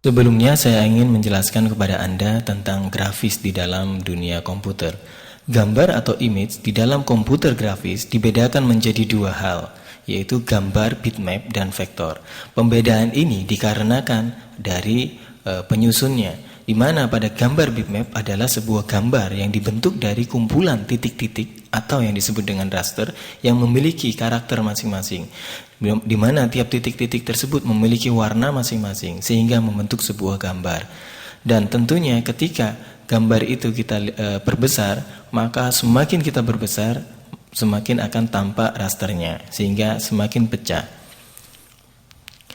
Sebelumnya saya ingin menjelaskan kepada Anda tentang grafis di dalam dunia komputer. Gambar atau image di dalam komputer grafis dibedakan menjadi dua hal, yaitu gambar bitmap dan vektor. Pembedaan ini dikarenakan dari penyusunnya, di mana pada gambar bitmap adalah sebuah gambar yang dibentuk dari kumpulan titik-titik atau yang disebut dengan raster yang memiliki karakter masing-masing, di mana tiap titik-titik tersebut memiliki warna masing-masing sehingga membentuk sebuah gambar. Dan tentunya ketika gambar itu kita perbesar, maka semakin kita berbesar semakin akan tampak rasternya sehingga semakin pecah.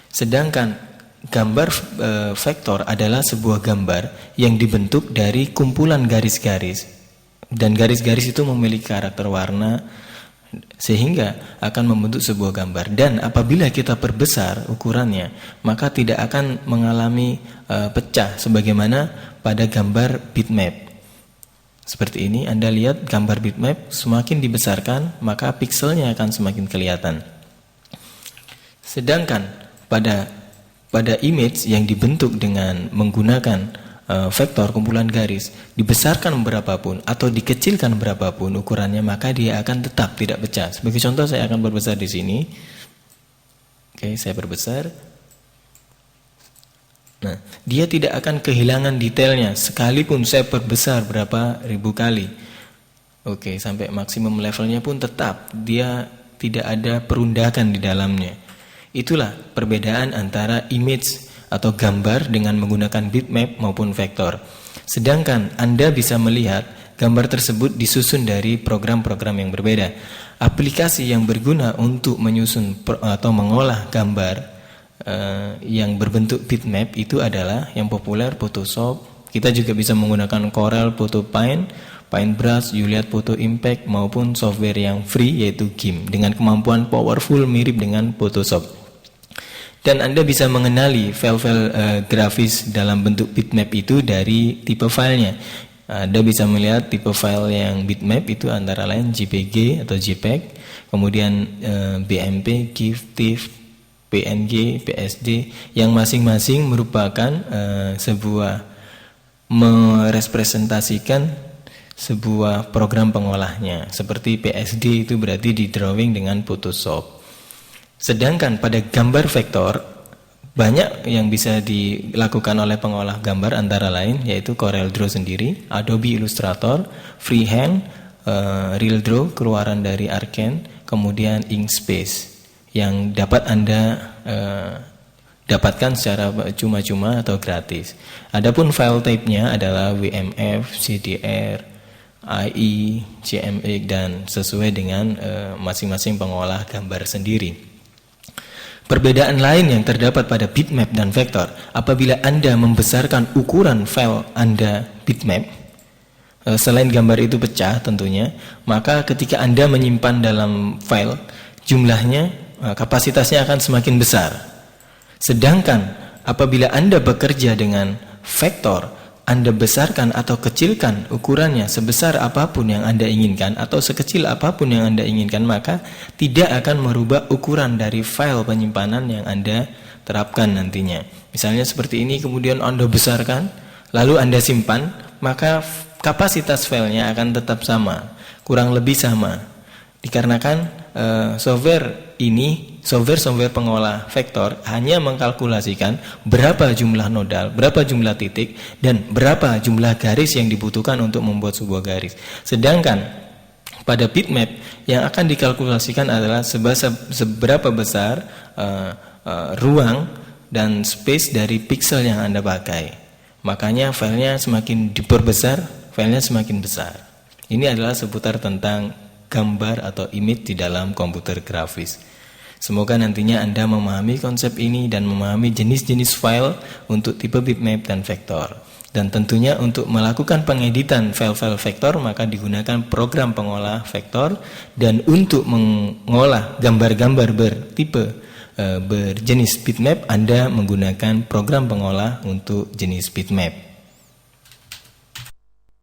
Sedangkan gambar vektor adalah sebuah gambar yang dibentuk dari kumpulan garis-garis, dan garis-garis itu memiliki karakter warna sehingga akan membentuk sebuah gambar. Dan apabila kita perbesar ukurannya, maka tidak akan mengalami pecah sebagaimana pada gambar bitmap. Seperti ini, Anda lihat gambar bitmap semakin dibesarkan maka pikselnya akan semakin kelihatan. Sedangkan pada image yang dibentuk dengan menggunakan vektor kumpulan garis, dibesarkan berapapun atau dikecilkan berapapun ukurannya, maka dia akan tetap tidak pecah. Sebagai contoh, saya akan berbesar di sini. Oke, saya berbesar. Nah, dia tidak akan kehilangan detailnya sekalipun saya perbesar berapa ribu kali. Oke, sampai maksimum levelnya pun tetap dia tidak ada perundakan di dalamnya. Itulah perbedaan antara image atau gambar dengan menggunakan bitmap maupun vektor. Sedangkan Anda bisa melihat gambar tersebut disusun dari program-program yang berbeda. Aplikasi yang berguna untuk menyusun atau mengolah gambar yang berbentuk bitmap itu adalah yang populer Photoshop. Kita juga bisa menggunakan Corel, Photo Paintbrush, Juliet Photo Impact maupun software yang free yaitu GIMP dengan kemampuan powerful mirip dengan Photoshop. Dan Anda bisa mengenali file-file grafis dalam bentuk bitmap itu dari tipe filenya. Anda bisa melihat tipe file yang bitmap itu antara lain JPG atau JPEG, kemudian BMP, GIF, TIFF, PNG, PSD, yang masing-masing merupakan sebuah merepresentasikan sebuah program pengolahnya. Seperti PSD itu berarti di drawing dengan Photoshop. Sedangkan pada gambar vektor, banyak yang bisa dilakukan oleh pengolah gambar antara lain yaitu Corel Draw sendiri, Adobe Illustrator, Freehand, RealDraw keluaran dari Arkane, kemudian Inkscape yang dapat Anda dapatkan secara cuma-cuma atau gratis. Adapun file type-nya adalah WMF, CDR, IE, CMX dan sesuai dengan masing-masing pengolah gambar sendiri. Perbedaan lain yang terdapat pada bitmap dan vektor, apabila Anda membesarkan ukuran file Anda bitmap, selain gambar itu pecah tentunya, maka ketika Anda menyimpan dalam file, jumlahnya, kapasitasnya akan semakin besar. Sedangkan apabila Anda bekerja dengan vektor, Anda besarkan atau kecilkan ukurannya sebesar apapun yang Anda inginkan atau sekecil apapun yang Anda inginkan, maka tidak akan merubah ukuran dari file penyimpanan yang Anda terapkan nantinya. Misalnya seperti ini, kemudian Anda besarkan, lalu Anda simpan, maka kapasitas filenya akan tetap sama, kurang lebih sama. Dikarenakan software pengolah vektor hanya mengkalkulasikan berapa jumlah nodal, berapa jumlah titik, dan berapa jumlah garis yang dibutuhkan untuk membuat sebuah garis. Sedangkan pada bitmap yang akan dikalkulasikan adalah seberapa besar ruang dan space dari pixel yang Anda pakai. Makanya filenya semakin diperbesar, filenya semakin besar. Ini adalah seputar tentang gambar atau image di dalam komputer grafis. Semoga nantinya Anda memahami konsep ini dan memahami jenis-jenis file untuk tipe bitmap dan vektor. Dan tentunya untuk melakukan pengeditan file-file vektor maka digunakan program pengolah vektor, dan untuk mengolah gambar-gambar bertipe berjenis bitmap Anda menggunakan program pengolah untuk jenis bitmap.